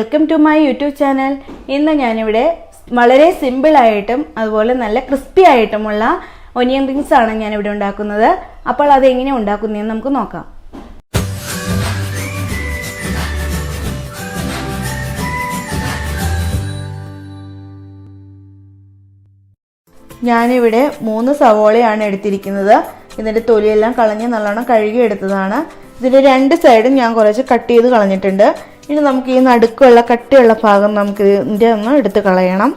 Welcome to my YouTube channel. ഇന്ന് ഞാനിവിടെ വളരെ സിമ്പിളായിട്ടും അതുപോലെ നല്ല ക്രിസ്പി ആയിട്ടുമുള്ള ഒനിയൻ റിങ്സ് ആണ് ഞാനിവിടെ ഉണ്ടാക്കുന്നത്. അപ്പോൾ അതെങ്ങനെ ഉണ്ടാക്കുന്നതെന്ന് നമുക്ക് നോക്കാം. ഞാനിവിടെ 3 സവോളയാണ് എടുത്തിരിക്കുന്നത്. ഇതിൻ്റെ തൊലിയെല്ലാം കളഞ്ഞ് നല്ലോണം കഴുകി എടുത്തതാണ്. ഇതിൻ്റെ 2 സൈഡും ഞാൻ കുറച്ച് കട്ട് ചെയ്ത് കളഞ്ഞിട്ടുണ്ട്. ഇനി നമുക്ക് ഈ നടുക്കുള്ള കട്ടിയുള്ള ഭാഗം നമുക്ക് ഇതിൻ്റെ ഒന്ന് എടുത്ത് കളയണം.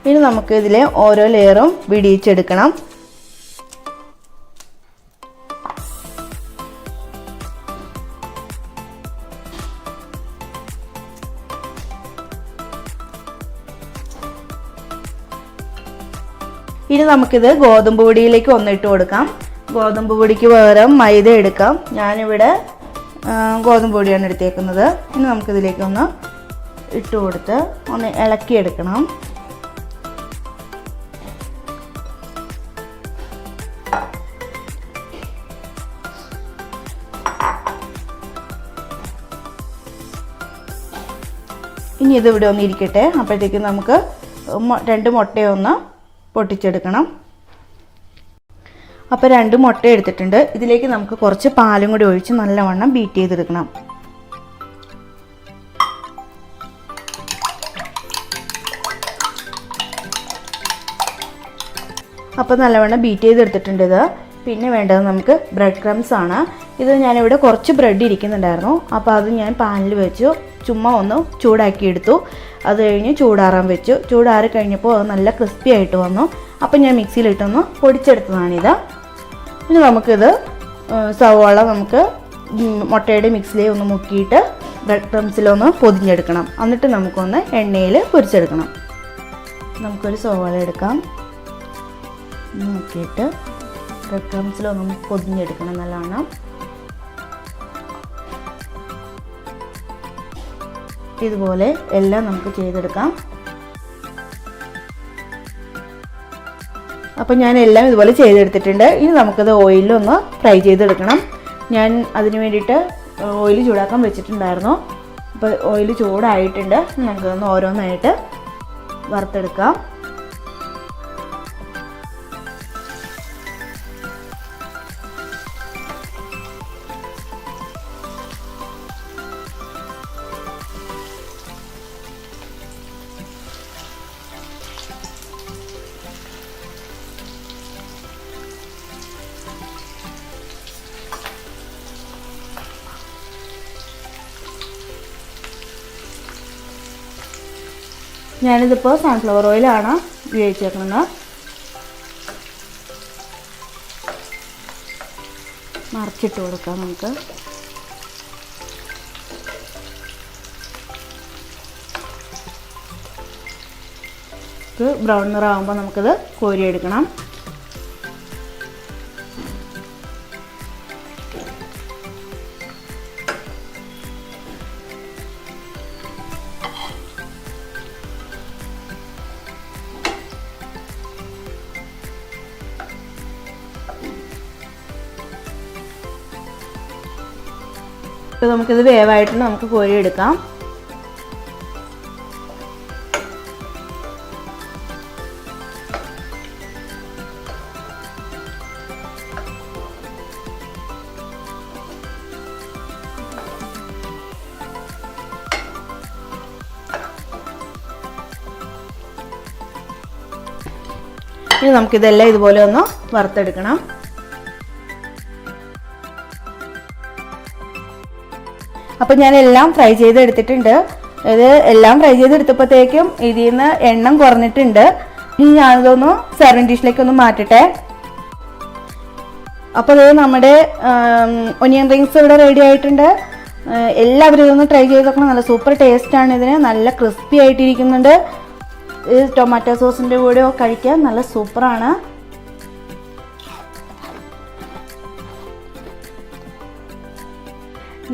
ഇനി നമുക്ക് ഇതിലെ ഓരോ ലെയറും വിടിയിച്ചെടുക്കണം. ഇനി നമുക്കിത് ഗോതമ്പ് പൊടിയിലേക്ക് ഒന്നിട്ട് കൊടുക്കാം. ഗോതമ്പ് പൊടിക്ക് പകരം മൈദ എടുക്കാം. ഞാനിവിടെ ഗോതമ്പ് പൊടിയാണ് എടുത്തേക്കുന്നത്. ഇനി നമുക്കിതിലേക്ക് ഒന്ന് ഇട്ട് കൊടുത്ത് ഒന്ന് ഇളക്കിയെടുക്കണം. ഇനി ഇതിവിടെ ഒന്ന് ഇരിക്കട്ടെ. അപ്പോഴത്തേക്കും നമുക്ക് 2 മുട്ടയൊന്ന് പൊട്ടിച്ചെടുക്കണം. അപ്പോൾ 2 മുട്ട എടുത്തിട്ടുണ്ട്. ഇതിലേക്ക് നമുക്ക് കുറച്ച് പാലും കൂടി ഒഴിച്ച് നല്ലവണ്ണം ബീറ്റ് ചെയ്തെടുക്കണം. അപ്പോൾ നല്ലവണ്ണം ബീറ്റ് ചെയ്തെടുത്തിട്ടുണ്ട്. ഇത് പിന്നെ വേണ്ടത് നമുക്ക് ബ്രെഡ് ക്രംസ് ആണ്. ഇത് ഞാനിവിടെ കുറച്ച് ബ്രെഡ് ഇരിക്കുന്നുണ്ടായിരുന്നു. അപ്പോൾ അത് ഞാൻ പാനിൽ വെച്ചു ചുമ്മാ ഒന്ന് ചൂടാക്കി എടുത്തു. അത് കഴിഞ്ഞ് ചൂടാറാൻ വെച്ചു. ചൂടാറി കഴിഞ്ഞപ്പോൾ അത് നല്ല ക്രിസ്പി ആയിട്ട് വന്നു. അപ്പോൾ ഞാൻ മിക്സിയിലിട്ടൊന്ന് പൊടിച്ചെടുത്തതാണിത്. ഇനി നമുക്കിത് സവോള നമുക്ക് മുട്ടയുടെ മിക്സിലേ ഒന്ന് മുക്കിയിട്ട് ബ്രെഡ് ക്രംസിലൊന്ന് പൊതിഞ്ഞെടുക്കണം. എന്നിട്ട് നമുക്കൊന്ന് എണ്ണയിൽ പൊരിച്ചെടുക്കണം. നമുക്കൊരു സവോള എടുക്കാം. മുക്കിയിട്ട് ബ്രെഡ് ക്രംസിലൊന്ന് പൊതിഞ്ഞെടുക്കണം നല്ലവണ്ണം. ഇതുപോലെ എല്ലാം നമുക്ക് ചെയ്തെടുക്കാം. അപ്പോൾ ഞാൻ എല്ലാം ഇതുപോലെ ചെയ്തെടുത്തിട്ടുണ്ട്. ഇനി നമുക്കത് ഓയിലൊന്ന് ഫ്രൈ ചെയ്തെടുക്കണം. ഞാൻ അതിന് വേണ്ടിയിട്ട് ഓയിൽ ചൂടാക്കാൻ വെച്ചിട്ടുണ്ടായിരുന്നു. അപ്പോൾ ഓയിൽ ചൂടായിട്ടുണ്ട്. നമുക്കൊന്ന് ഓരോന്നായിട്ട് വറുത്തെടുക്കാം. ഞാനിതിപ്പോൾ സൺഫ്ലവർ ഓയിലാണ് ഉപയോഗിച്ചേക്കുന്നത്. മറിച്ചിട്ട് കൊടുക്കാം നമുക്ക്. ബ്രൗൺ നിറമാകുമ്പോൾ നമുക്കിത് കോരിയെടുക്കണം. ഇപ്പോൾ നമുക്കിത് വേവായിട്ട് നമുക്ക് കോരിയെടുക്കാം. ഇനി നമുക്കിതെല്ലാം ഇതുപോലെ ഒന്ന് വറുത്തെടുക്കണം. അപ്പോൾ ഞാൻ എല്ലാം ഫ്രൈ ചെയ്തെടുത്തിട്ടുണ്ട്. ഇത് എല്ലാം ഫ്രൈ ചെയ്തെടുത്തപ്പോഴത്തേക്കും ഇതിൽ നിന്ന് എണ്ണം കുറഞ്ഞിട്ടുണ്ട്. ഇനി ഞാനിതൊന്ന് സെർവിങ് ഡിഷിലേക്ക് ഒന്ന് മാറ്റട്ടെ. അപ്പോൾ ഇത് നമ്മുടെ ഒനിയൻ റിങ്സ് ഇവിടെ റെഡി ആയിട്ടുണ്ട്. എല്ലാവരും ഇതൊന്ന് ട്രൈ ചെയ്ത് നോക്കണം. നല്ല സൂപ്പർ ടേസ്റ്റാണ് ഇതിന്. നല്ല ക്രിസ്പി ആയിട്ടിരിക്കുന്നുണ്ട്. ഇത് ടൊമാറ്റോ സോസിൻ്റെ കൂടെ കഴിക്കാൻ നല്ല സൂപ്പറാണ്.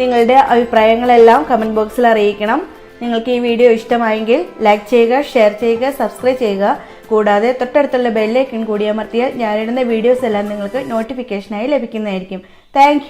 നിങ്ങളുടെ അഭിപ്രായങ്ങളെല്ലാം കമൻറ്റ് ബോക്സിൽ അറിയിക്കണം. നിങ്ങൾക്ക് ഈ വീഡിയോ ഇഷ്ടമായെങ്കിൽ ലൈക്ക് ചെയ്യുക, ഷെയർ ചെയ്യുക, സബ്സ്ക്രൈബ് ചെയ്യുക. കൂടാതെ തൊട്ടടുത്തുള്ള ബെല്ലൈക്കൺ കൂടി അമർത്തിയാൽ ഞാനിടുന്ന വീഡിയോസ് എല്ലാം നിങ്ങൾക്ക് നോട്ടിഫിക്കേഷനായി ലഭിക്കുന്നതായിരിക്കും. താങ്ക്